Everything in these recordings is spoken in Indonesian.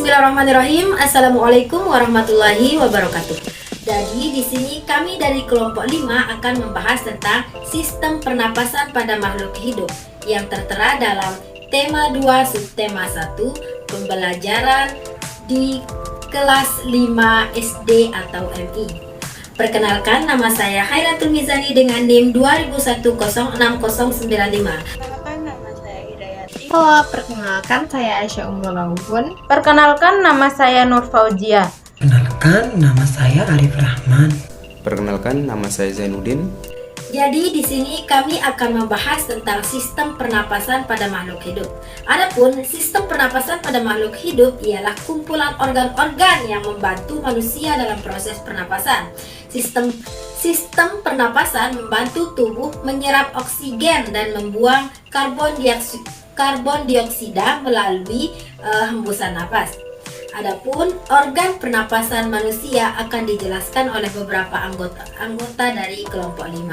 Bismillahirrahmanirrahim. Assalamualaikum warahmatullahi wabarakatuh. Jadi di sini kami dari kelompok 5 akan membahas tentang sistem pernapasan pada makhluk hidup yang tertera dalam tema 2 subtema 1 pembelajaran di kelas 5 SD atau MI. Perkenalkan, nama saya Hairatul Mizani dengan NIM 20106095. Halo, perkenalkan saya Aisyah Ummul Laubun. Perkenalkan, nama saya Nur Fauzia. Perkenalkan, nama saya Arif Rahman. Perkenalkan, nama saya Zainuddin. Jadi di sini kami akan membahas tentang sistem pernapasan pada makhluk hidup. Adapun sistem pernapasan pada makhluk hidup ialah kumpulan organ-organ yang membantu manusia dalam proses pernapasan. Sistem pernapasan membantu tubuh menyerap oksigen dan membuang karbon dioksida melalui hembusan napas. Adapun organ pernapasan manusia akan dijelaskan oleh beberapa anggota dari kelompok 5.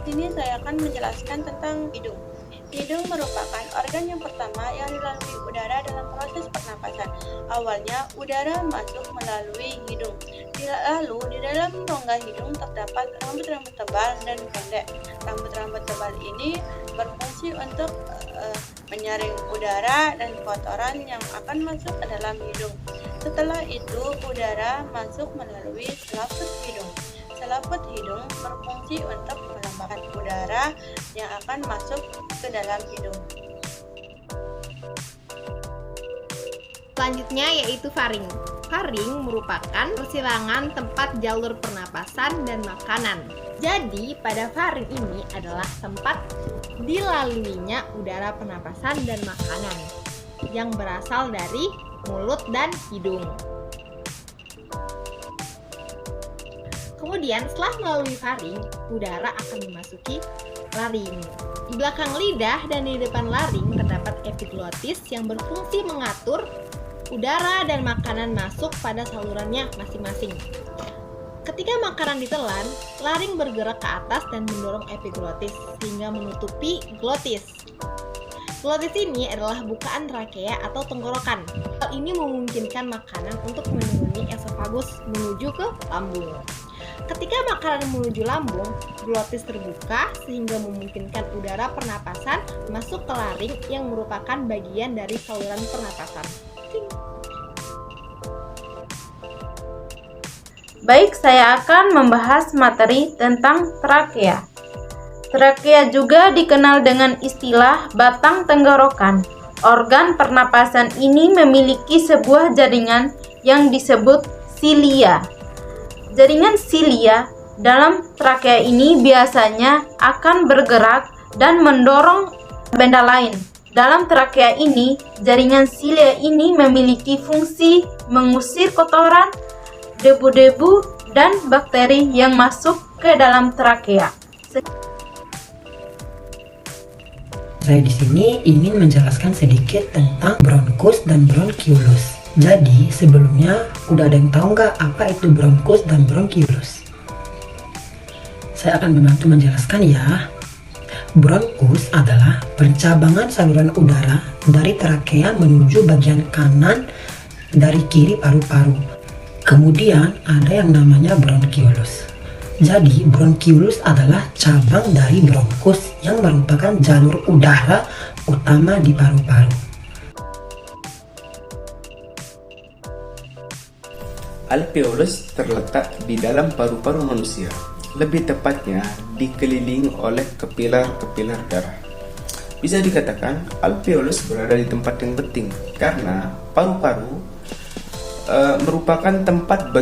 Di sini saya akan menjelaskan tentang hidung. Hidung merupakan organ yang pertama yang dilalui udara dalam proses pernapasan. Awalnya, udara masuk melalui hidung. Lalu, di dalam rongga hidung terdapat rambut-rambut tebal dan pendek. Rambut-rambut tebal ini berfungsi untuk menyaring udara dan kotoran yang akan masuk ke dalam hidung. Setelah itu, udara masuk melalui selaput hidung. Selaput hidung berfungsi untuk menambahkan udara yang akan masuk ke dalam hidung. Selanjutnya yaitu faring. Faring merupakan persilangan tempat jalur pernapasan dan makanan. Jadi pada faring ini adalah tempat dilaluinya udara pernapasan dan makanan yang berasal dari mulut dan hidung. Kemudian setelah melalui faring, udara akan memasuki laring. Di belakang lidah dan di depan laring terdapat epiglotis yang berfungsi mengatur udara dan makanan masuk pada salurannya masing-masing. Ketika makanan ditelan, laring bergerak ke atas dan mendorong epiglotis sehingga menutupi glotis. Glotis ini adalah bukaan trakea atau tenggorokan. Hal ini memungkinkan makanan untuk menuruni esofagus menuju ke lambung. Ketika makanan menuju lambung, glotis terbuka sehingga memungkinkan udara pernapasan masuk ke laring yang merupakan bagian dari saluran pernapasan. Baik, saya akan membahas materi tentang trakea. Trakea juga dikenal dengan istilah batang tenggorokan. Organ pernapasan ini memiliki sebuah jaringan yang disebut silia. Jaringan silia dalam trakea ini biasanya akan bergerak dan mendorong benda lain. Dalam trakea ini, jaringan silia ini memiliki fungsi mengusir kotoran, debu-debu, dan bakteri yang masuk ke dalam trakea. Saya di sini ingin menjelaskan sedikit tentang bronkus dan bronkiolus. Jadi sebelumnya udah ada yang tahu nggak apa itu bronkus dan bronkiolus? Saya akan membantu menjelaskan ya. Bronkus adalah pencabangan saluran udara dari trakea menuju bagian kanan dari kiri paru-paru. Kemudian ada yang namanya bronkiolus. Jadi bronkiolus adalah cabang dari bronkus yang merupakan jalur udara utama di paru-paru. Alveolus terletak di dalam paru-paru manusia, lebih tepatnya dikelilingi oleh kepilar-kepilar darah. Bisa dikatakan alveolus berada di tempat yang penting karena paru-paru merupakan tempat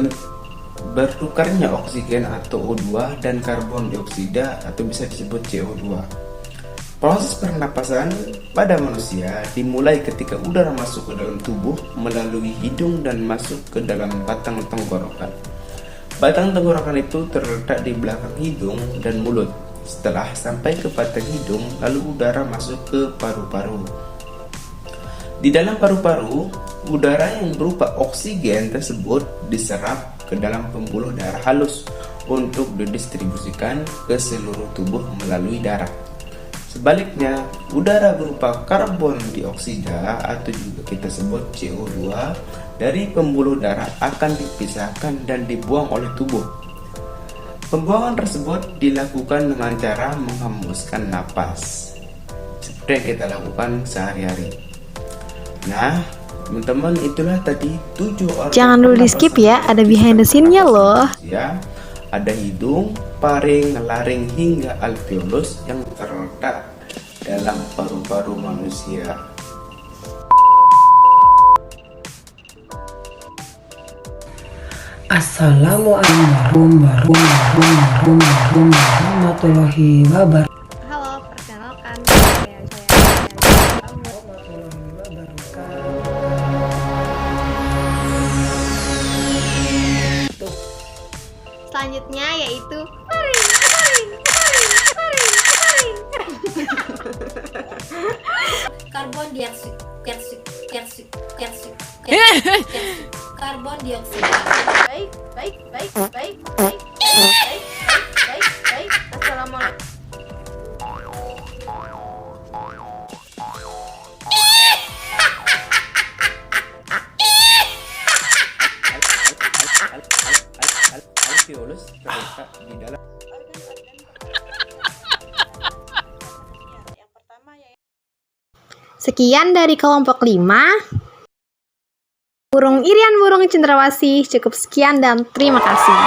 bertukarnya oksigen atau O2 dan karbon dioksida atau bisa disebut CO2. Proses pernapasan pada manusia dimulai ketika udara masuk ke dalam tubuh melalui hidung dan masuk ke dalam batang tenggorokan. Batang tenggorokan itu terletak di belakang hidung dan mulut. Setelah sampai ke batang hidung, lalu udara masuk ke paru-paru. Di dalam paru-paru, udara yang berupa oksigen tersebut diserap ke dalam pembuluh darah halus untuk didistribusikan ke seluruh tubuh melalui darah. Sebaliknya, udara berupa karbon dioksida atau juga kita sebut CO2 dari pembuluh darah akan dipisahkan dan dibuang oleh tubuh. Pembuangan tersebut dilakukan dengan cara menghembuskan napas, seperti yang kita lakukan sehari-hari. Nah, teman-teman, itulah tadi 7 organ. Jangan dulu di skip ya, ada behind the scene-nya loh. Ya, ada hidung, paring, laring hingga alveolus yang terletak dalam paru-paru manusia. Assalamualaikum warahmatullahi wabarakatuh. Halo, perkenalkan saya selanjutnya yaitu Karbon dioksida. Baik. Assalamualaikum. Alveolus terletak di dalam Yang pertama yaitu Sekian dari kelompok 5. Burung Irian Burung Cendrawasih, cukup sekian dan terima kasih.